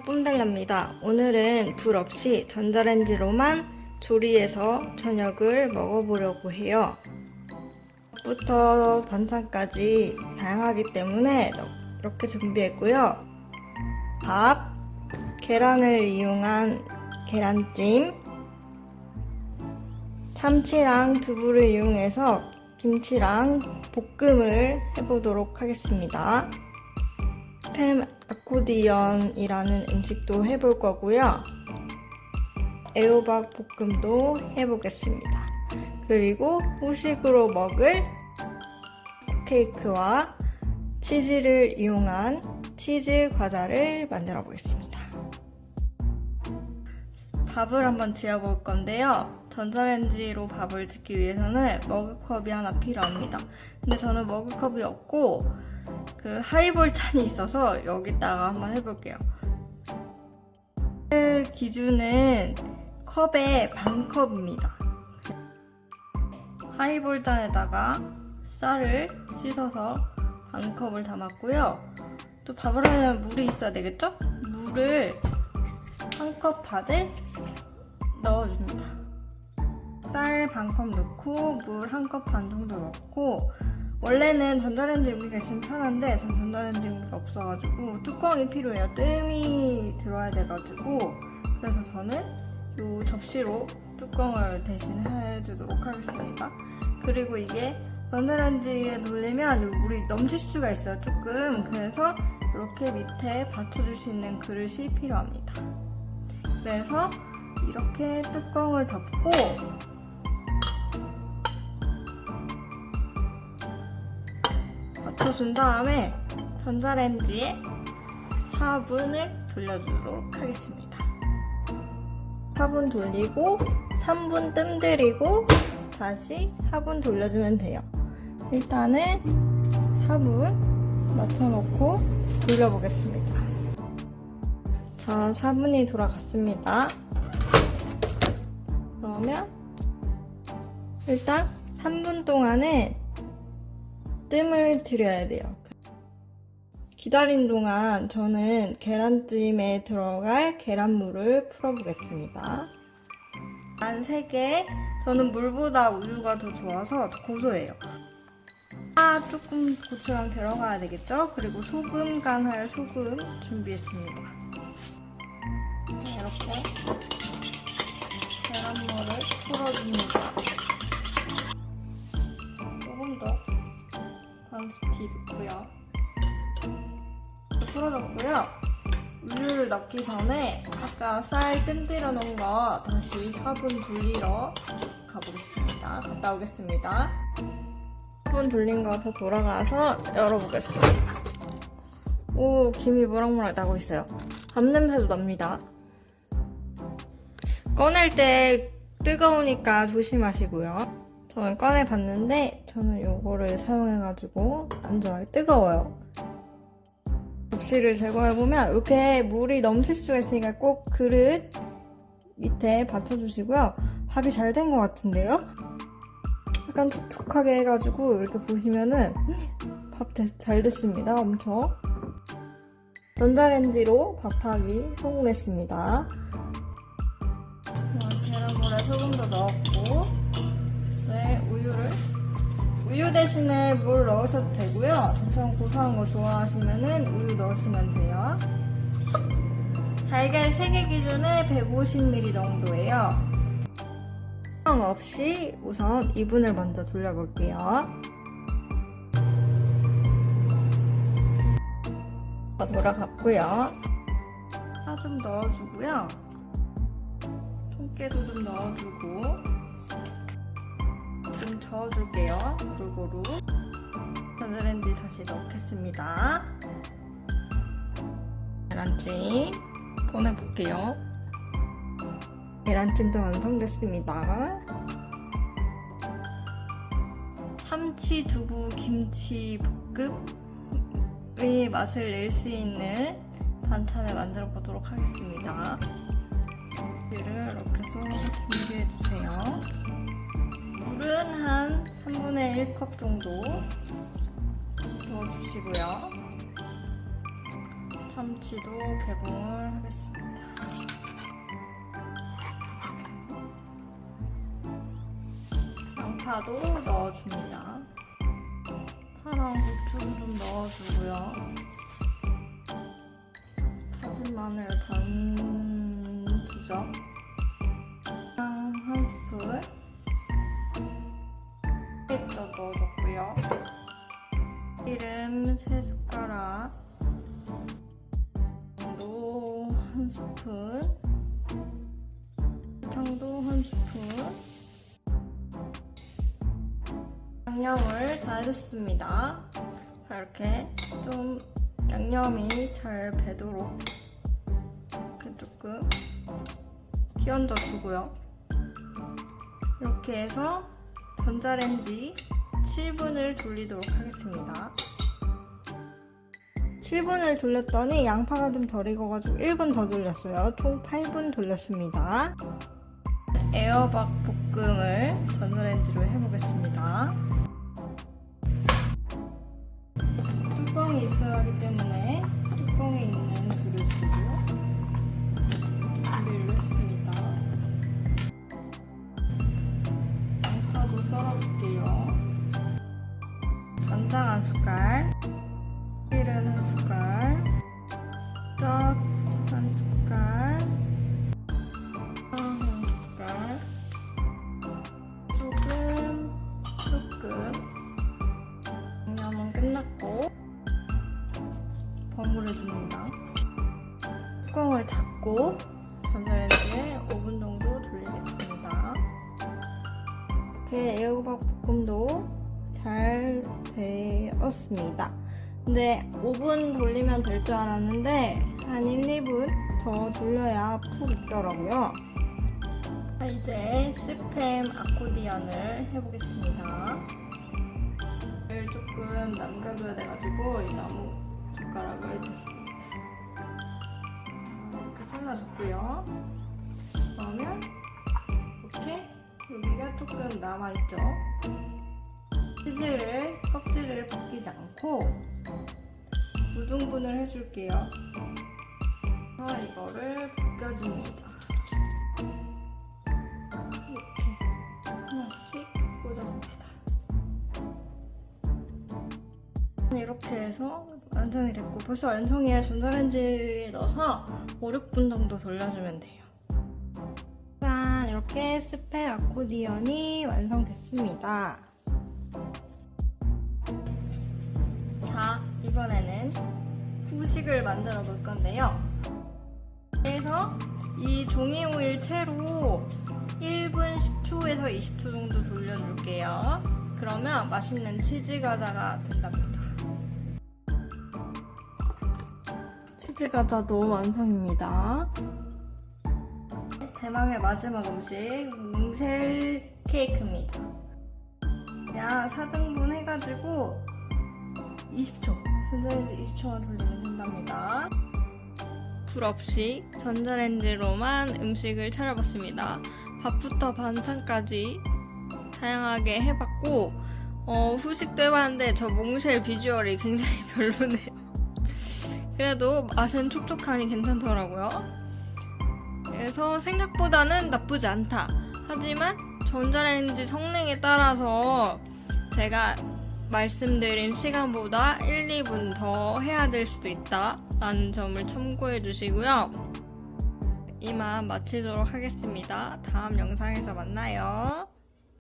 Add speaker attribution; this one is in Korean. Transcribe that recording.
Speaker 1: 뽐달랍니다. 오늘은 불 없이 전자레인지로만 조리해서 저녁을 먹어보려고 해요. 부터 반찬까지 다양하기 때문에 이렇게 준비했고요. 밥, 계란을 이용한 계란찜, 참치랑 두부를 이용해서 김치랑 볶음을 해보도록 하겠습니다. 스팸 아코디언이라는 음식도 해볼 거고요. 애호박 볶음도 해보겠습니다. 그리고 후식으로 먹을 케이크와 치즈를 이용한 치즈 과자를 만들어 보겠습니다. 밥을 한번 지어볼 건데요. 전자레인지로 밥을 짓기 위해서는 머그컵이 하나 필요합니다. 근데 저는 머그컵이 없고 그 하이볼 잔이 있어서 여기다가 한번 해볼게요. 기준은 컵의 반컵입니다. 하이볼 잔에다가 쌀을 씻어서 반컵을 담았고요. 또 밥을 하려면 물이 있어야 되겠죠? 물을 한 컵 반을 넣어줍니다. 쌀 반컵 넣고 물 한 컵 반 정도 넣고, 원래는 전자레인지 용기가 있으면 편한데 전 전자레인지 용기가 없어가지고 뚜껑이 필요해요. 뜸이 들어야 돼가지고. 그래서 저는 이 접시로 뚜껑을 대신 해주도록 하겠습니다. 그리고 이게 전자레인지에 돌리면 물이 넘칠 수가 있어요, 조금. 그래서 이렇게 밑에 받쳐줄 수 있는 그릇이 필요합니다. 그래서 이렇게 뚜껑을 덮고 맞춰준 다음에 전자레인지에 4분을 돌려주도록 하겠습니다. 4분 돌리고 3분 뜸 들이고 다시 4분 돌려주면 돼요. 일단은 4분 맞춰놓고 돌려보겠습니다. 자, 4분이 돌아갔습니다. 그러면 일단 3분 동안은 뜸을 들여야 돼요. 기다린 동안 저는 계란찜에 들어갈 계란물을 풀어보겠습니다. 한 3개. 저는 물보다 우유가 더 좋아서 더 고소해요. 조금 고추장 들어가야 되겠죠? 그리고 소금 간할 소금 준비했습니다. 이렇게 계란물을 풀어줍니다. 조금 더 한 스티 넣고요. 풀어줬고요. 우유를 넣기 전에 아까 쌀 뜸들여 놓은 거 다시 4분 돌리러 가보겠습니다. 갔다 오겠습니다. 4분 돌린 거 더 돌아가서 열어보겠습니다. 오, 김이 모락모락 나고 있어요. 밥 냄새도 납니다. 꺼낼 때 뜨거우니까 조심하시고요. 저는 꺼내봤는데 저는 요거를 사용해가지고 안 좋아요. 뜨거워요. 접시를 제거해보면 이렇게 물이 넘칠 수가 있으니까 꼭 그릇 밑에 받쳐주시고요. 밥이 잘 된 것 같은데요? 약간 촉촉하게 해가지고 이렇게 보시면은 밥 잘 됐습니다. 엄청. 전자레인지로 밥하기 성공했습니다. 계란물에 소금도 넣었고, 네, 우유 대신에 물 넣으셔도 되고요. 저처럼 고소한 거 좋아하시면은 우유 넣으시면 돼요. 달걀 3개 기준에 150ml 정도예요. 수정 없이 우선 2분을 먼저 돌려볼게요. 돌아갔고요. 파 좀 넣어주고요. 통깨도 좀 넣어주고 좀 저어줄게요. 골고루. 전자레인지 다시 넣겠습니다. 계란찜 꺼내볼게요. 계란찜도 완성됐습니다. 참치, 두부, 김치 볶음의 맛을 낼 수 있는 반찬을 만들어 보도록 하겠습니다. 이를 이렇게 해서 준비해주세요. 물은 한 3분의 1컵 정도 넣어주시고요. 참치도 개봉을 하겠습니다. 양파도 넣어줍니다. 파랑 고추도 좀 넣어주고요. 다진 마늘 반 투정, 한 스푼, 도 넣어줬고요. 기름 3숟가락, 도 한 스푼, 설탕도 한 스푼, 양념을 다 해줬습니다. 이렇게 좀 양념이 잘 배도록 이렇게 조금 끼얹어 주고요. 이렇게 해서 전자레인지 7분을 돌리도록 하겠습니다. 7분을 돌렸더니 양파가 좀 덜 익어가지고 1분 더 돌렸어요. 총 8분 돌렸습니다. 애호박 볶음을 전자레인지로 해보겠습니다. 뚜껑이 있어야 하기 때문에 뚜껑에 있는 그릇으로 준비를 했습니다. 양파도 썰어줄게요. 간장 한 숟갈, 기름 한 숟갈, 젓 한 숟갈, 한 숟갈, 소금, 양념은 끝났고 버무려줍니다. 뚜껑을 닫고 전자레인지에 5분 정도 돌리겠습니다. 이렇게 애호박 볶음도 잘 되었습니다. 근데 5분 돌리면 될 줄 알았는데 한 1, 2분 더 돌려야 푹 익더라고요. 이제 스팸 아코디언을 해보겠습니다. 조금 남겨줘야 돼가지고 이 나무 젓가락을 댔습니다. 이렇게 잘라줬고요. 그러면 이렇게 여기가 조금 남아있죠. 치즈를 껍질을 벗기지 않고 무등분을 해줄게요. 그래서 이거를 벗겨줍니다. 이렇게 하나씩 꽂아줍니다. 이렇게 해서 완성이 됐고, 벌써 완성이에요. 전자레인지에 넣어서 5, 6분 정도 돌려주면 돼요. 짠! 이렇게 스팸 아코디언이 완성됐습니다. 자, 이번에는 후식을 만들어 볼 건데요. 그래서 이 종이 오일 채로 1분 10초에서 20초 정도 돌려줄게요. 그러면 맛있는 치즈 과자가 된답니다. 치즈 과자도 완성입니다. 대망의 마지막 음식, 몽쉘 케이크입니다. 그냥 4등분 해가지고 20초, 전자레인지 20초만 돌리면 된답니다. 불 없이 전자레인지로만 음식을 차려봤습니다. 밥부터 반찬까지 다양하게 해봤고, 후식도 해봤는데 저 몽쉘 비주얼이 굉장히 별로네요. 그래도 맛은 촉촉하니 괜찮더라고요. 그래서 생각보다는 나쁘지 않다. 하지만 전자레인지 성능에 따라서 제가 말씀드린 시간보다 1, 2분 더 해야 될 수도 있다 라는 점을 참고해 주시고요. 이만 마치도록 하겠습니다. 다음 영상에서 만나요.